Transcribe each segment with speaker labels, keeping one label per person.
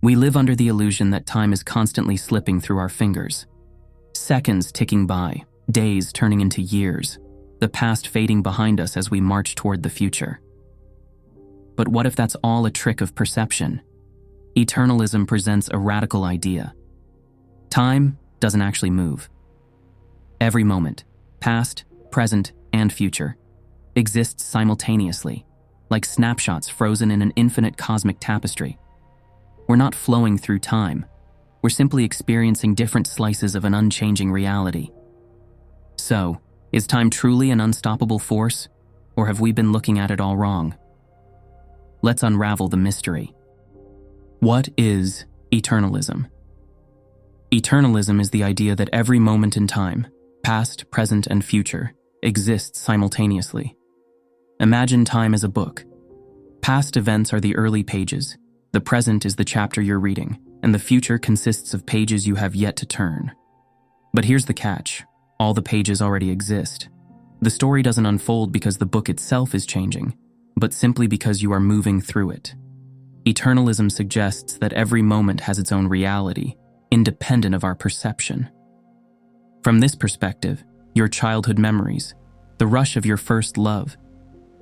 Speaker 1: We live under the illusion that time is constantly slipping through our fingers. Seconds ticking by, days turning into years, the past fading behind us as we march toward the future. But what if that's all a trick of perception? Eternalism presents a radical idea. Time doesn't actually move. Every moment, past, present, and future, exists simultaneously, like snapshots frozen in an infinite cosmic tapestry. We're not flowing through time. We're simply experiencing different slices of an unchanging reality. So, is time truly an unstoppable force, or have we been looking at it all wrong? Let's unravel the mystery. What is eternalism? Eternalism is the idea that every moment in time, past, present, and future, exists simultaneously. Imagine time as a book. Past events are the early pages, the present is the chapter you're reading, and the future consists of pages you have yet to turn. But here's the catch. All the pages already exist. The story doesn't unfold because the book itself is changing, but simply because you are moving through it. Eternalism suggests that every moment has its own reality, independent of our perception. From this perspective, your childhood memories, the rush of your first love,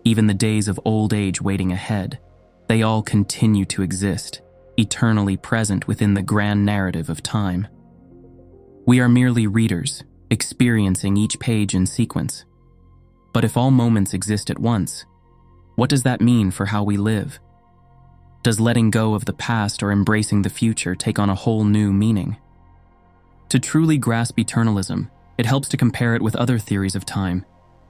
Speaker 1: even the days of old age waiting ahead, they all continue to exist, eternally present within the grand narrative of time. We are merely readers, experiencing each page in sequence. But if all moments exist at once, what does that mean for how we live? Does letting go of the past or embracing the future take on a whole new meaning? To truly grasp eternalism, it helps to compare it with other theories of time,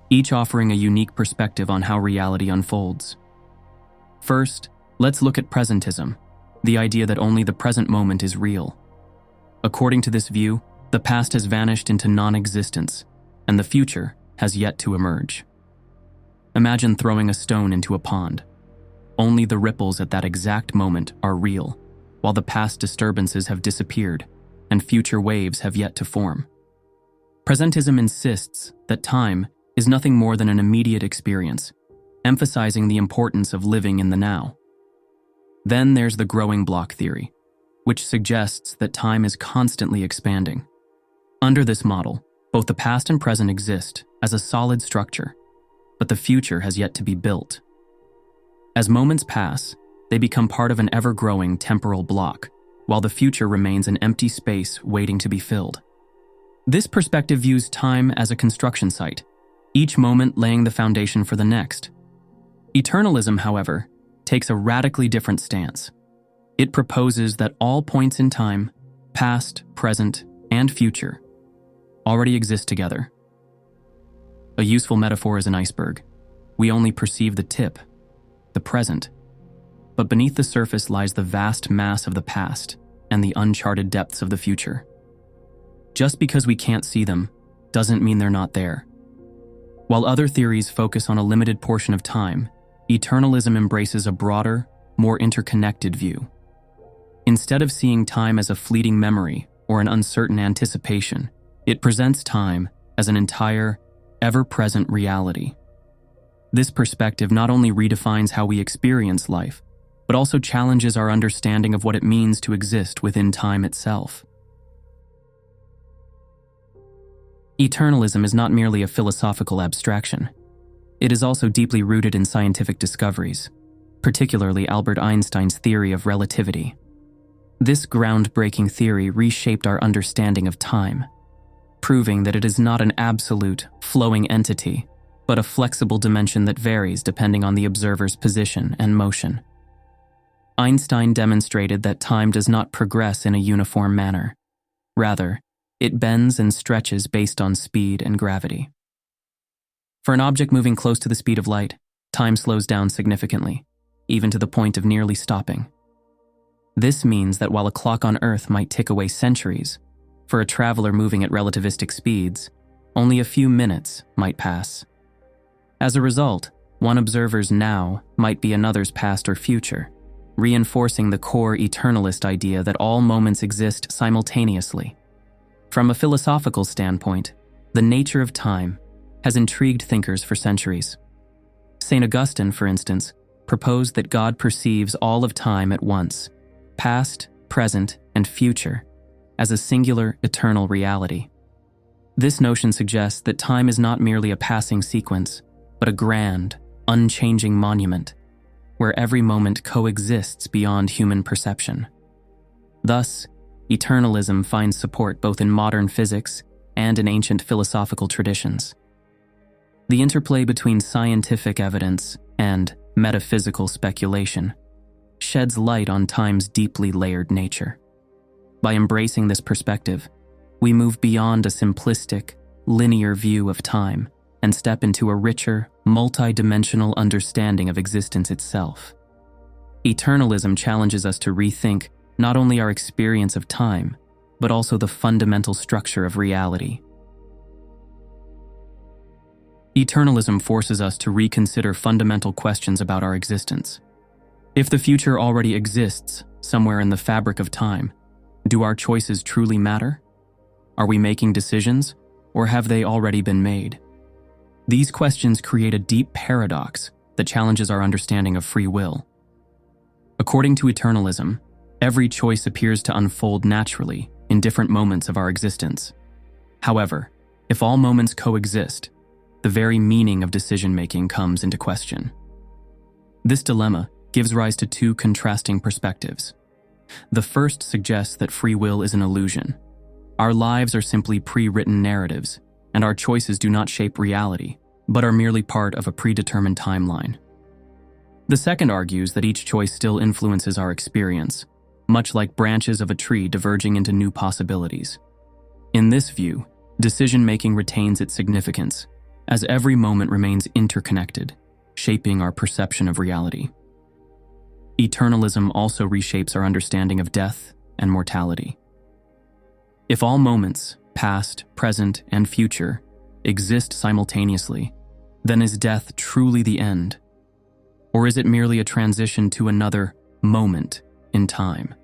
Speaker 1: each offering a unique perspective on how reality unfolds. First, let's look at presentism, the idea that only the present moment is real. According to this view, the past has vanished into non-existence, and the future has yet to emerge. Imagine throwing a stone into a pond. Only the ripples at that exact moment are real, while the past disturbances have disappeared and future waves have yet to form. Presentism insists that time is nothing more than an immediate experience, emphasizing the importance of living in the now. Then there's the growing block theory, which suggests that time is constantly expanding. Under this model, both the past and present exist as a solid structure, but the future has yet to be built. As moments pass, they become part of an ever-growing temporal block, while the future remains an empty space waiting to be filled. This perspective views time as a construction site, each moment laying the foundation for the next. Eternalism, however, takes a radically different stance. It proposes that all points in time, past, present, and future, already exist together. A useful metaphor is an iceberg. We only perceive the tip, the present, but beneath the surface lies the vast mass of the past and the uncharted depths of the future. Just because we can't see them doesn't mean they're not there. While other theories focus on a limited portion of time, eternalism embraces a broader, more interconnected view. Instead of seeing time as a fleeting memory or an uncertain anticipation, it presents time as an entire, ever-present reality. This perspective not only redefines how we experience life, but also challenges our understanding of what it means to exist within time itself. Eternalism is not merely a philosophical abstraction. It is also deeply rooted in scientific discoveries, particularly Albert Einstein's theory of relativity. This groundbreaking theory reshaped our understanding of time, proving that it is not an absolute, flowing entity, but a flexible dimension that varies depending on the observer's position and motion. Einstein demonstrated that time does not progress in a uniform manner. Rather, it bends and stretches based on speed and gravity. For an object moving close to the speed of light, time slows down significantly, even to the point of nearly stopping. This means that while a clock on Earth might tick away centuries, for a traveler moving at relativistic speeds, only a few minutes might pass. As a result, one observer's now might be another's past or future, reinforcing the core eternalist idea that all moments exist simultaneously. From a philosophical standpoint, the nature of time has intrigued thinkers for centuries. St. Augustine, for instance, proposed that God perceives all of time at once, past, present, and future as a singular, eternal reality. This notion suggests that time is not merely a passing sequence, but a grand, unchanging monument, where every moment coexists beyond human perception. Thus, eternalism finds support both in modern physics and in ancient philosophical traditions. The interplay between scientific evidence and metaphysical speculation sheds light on time's deeply layered nature. By embracing this perspective, we move beyond a simplistic, linear view of time and step into a richer, multi-dimensional understanding of existence itself. Eternalism challenges us to rethink not only our experience of time, but also the fundamental structure of reality. Eternalism forces us to reconsider fundamental questions about our existence. If the future already exists somewhere in the fabric of time, do our choices truly matter? Are we making decisions, or have they already been made? These questions create a deep paradox that challenges our understanding of free will. According to eternalism, every choice appears to unfold naturally in different moments of our existence. However, if all moments coexist, the very meaning of decision-making comes into question. This dilemma gives rise to two contrasting perspectives. The first suggests that free will is an illusion. Our lives are simply pre-written narratives, and our choices do not shape reality, but are merely part of a predetermined timeline. The second argues that each choice still influences our experience, much like branches of a tree diverging into new possibilities. In this view, decision-making retains its significance, as every moment remains interconnected, shaping our perception of reality. Eternalism also reshapes our understanding of death and mortality. If all moments, past, present, and future, exist simultaneously, then is death truly the end? Or is it merely a transition to another moment in time?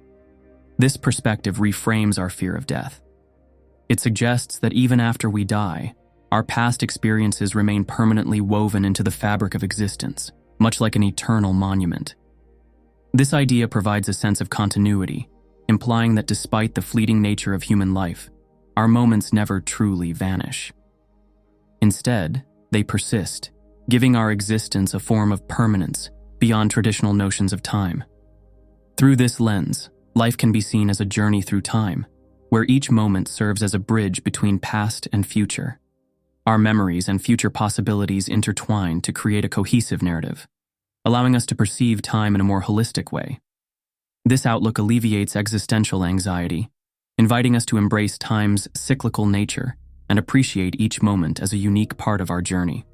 Speaker 1: This perspective reframes our fear of death. It suggests that even after we die, our past experiences remain permanently woven into the fabric of existence, much like an eternal monument. This idea provides a sense of continuity, implying that despite the fleeting nature of human life, our moments never truly vanish. Instead, they persist, giving our existence a form of permanence beyond traditional notions of time. Through this lens, life can be seen as a journey through time, where each moment serves as a bridge between past and future. Our memories and future possibilities intertwine to create a cohesive narrative, allowing us to perceive time in a more holistic way. This outlook alleviates existential anxiety, inviting us to embrace time's cyclical nature and appreciate each moment as a unique part of our journey.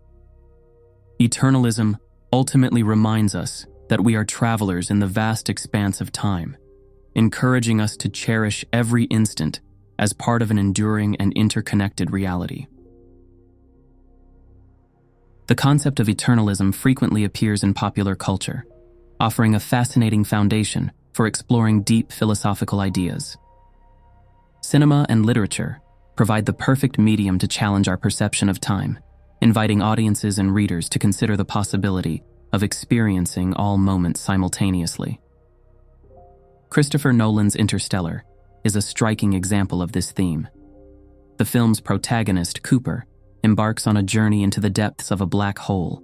Speaker 1: Eternalism ultimately reminds us that we are travelers in the vast expanse of time, encouraging us to cherish every instant as part of an enduring and interconnected reality. The concept of eternalism frequently appears in popular culture, offering a fascinating foundation for exploring deep philosophical ideas. Cinema and literature provide the perfect medium to challenge our perception of time, inviting audiences and readers to consider the possibility of experiencing all moments simultaneously. Christopher Nolan's Interstellar is a striking example of this theme. The film's protagonist, Cooper, embarks on a journey into the depths of a black hole,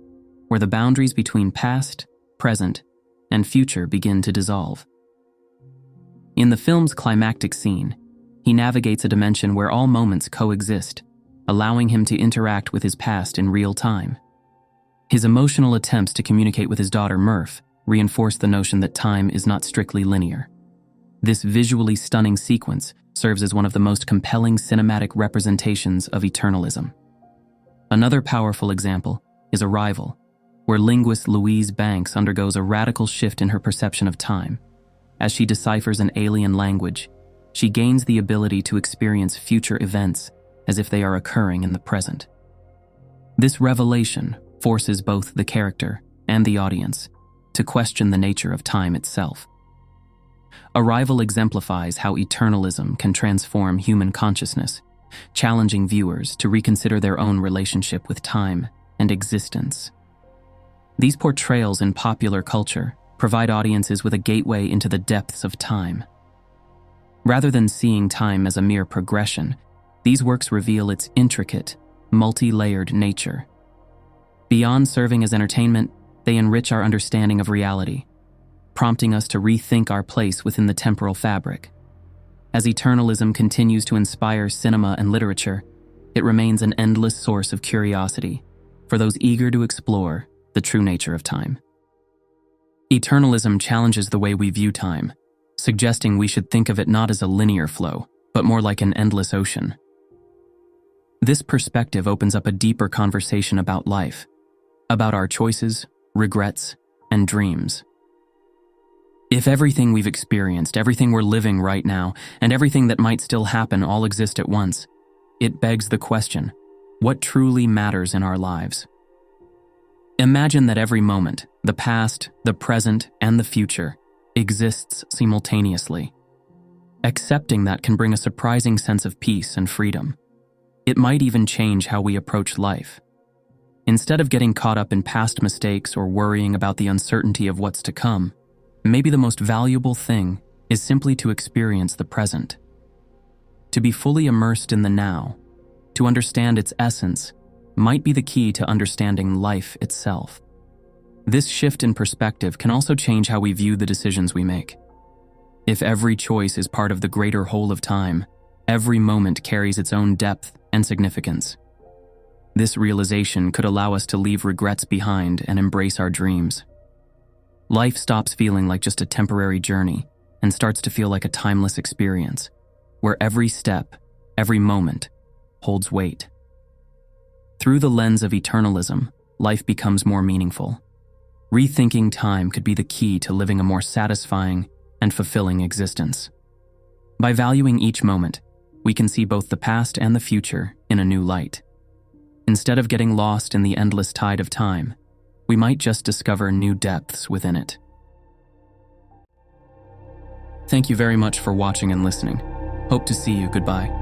Speaker 1: where the boundaries between past, present, and future begin to dissolve. In the film's climactic scene, he navigates a dimension where all moments coexist, allowing him to interact with his past in real time. His emotional attempts to communicate with his daughter Murph reinforce the notion that time is not strictly linear. This visually stunning sequence serves as one of the most compelling cinematic representations of eternalism. Another powerful example is Arrival, where linguist Louise Banks undergoes a radical shift in her perception of time. As she deciphers an alien language, she gains the ability to experience future events as if they are occurring in the present. This revelation forces both the character and the audience to question the nature of time itself. Arrival exemplifies how eternalism can transform human consciousness, challenging viewers to reconsider their own relationship with time and existence. These portrayals in popular culture provide audiences with a gateway into the depths of time, Rather than seeing time as a mere progression, these works reveal its intricate, multi-layered nature. Beyond serving as entertainment, they enrich our understanding of reality, prompting us to rethink our place within the temporal fabric. As eternalism continues to inspire cinema and literature, it remains an endless source of curiosity for those eager to explore the true nature of time. Eternalism challenges the way we view time, suggesting we should think of it not as a linear flow, but more like an endless ocean. This perspective opens up a deeper conversation about life, about our choices, regrets, and dreams. If everything we've experienced, everything we're living right now, and everything that might still happen all exist at once, it begs the question, what truly matters in our lives? Imagine that every moment, the past, the present, and the future, exists simultaneously. Accepting that can bring a surprising sense of peace and freedom. It might even change how we approach life. Instead of getting caught up in past mistakes or worrying about the uncertainty of what's to come, maybe the most valuable thing is simply to experience the present. To be fully immersed in the now, to understand its essence, might be the key to understanding life itself. This shift in perspective can also change how we view the decisions we make. If every choice is part of the greater whole of time, every moment carries its own depth and significance. This realization could allow us to leave regrets behind and embrace our dreams. Life stops feeling like just a temporary journey and starts to feel like a timeless experience, where every step, every moment, holds weight. Through the lens of eternalism, life becomes more meaningful. Rethinking time could be the key to living a more satisfying and fulfilling existence. By valuing each moment, we can see both the past and the future in a new light. Instead of getting lost in the endless tide of time, we might just discover new depths within it. Thank you very much for watching and listening. Hope to see you. Goodbye.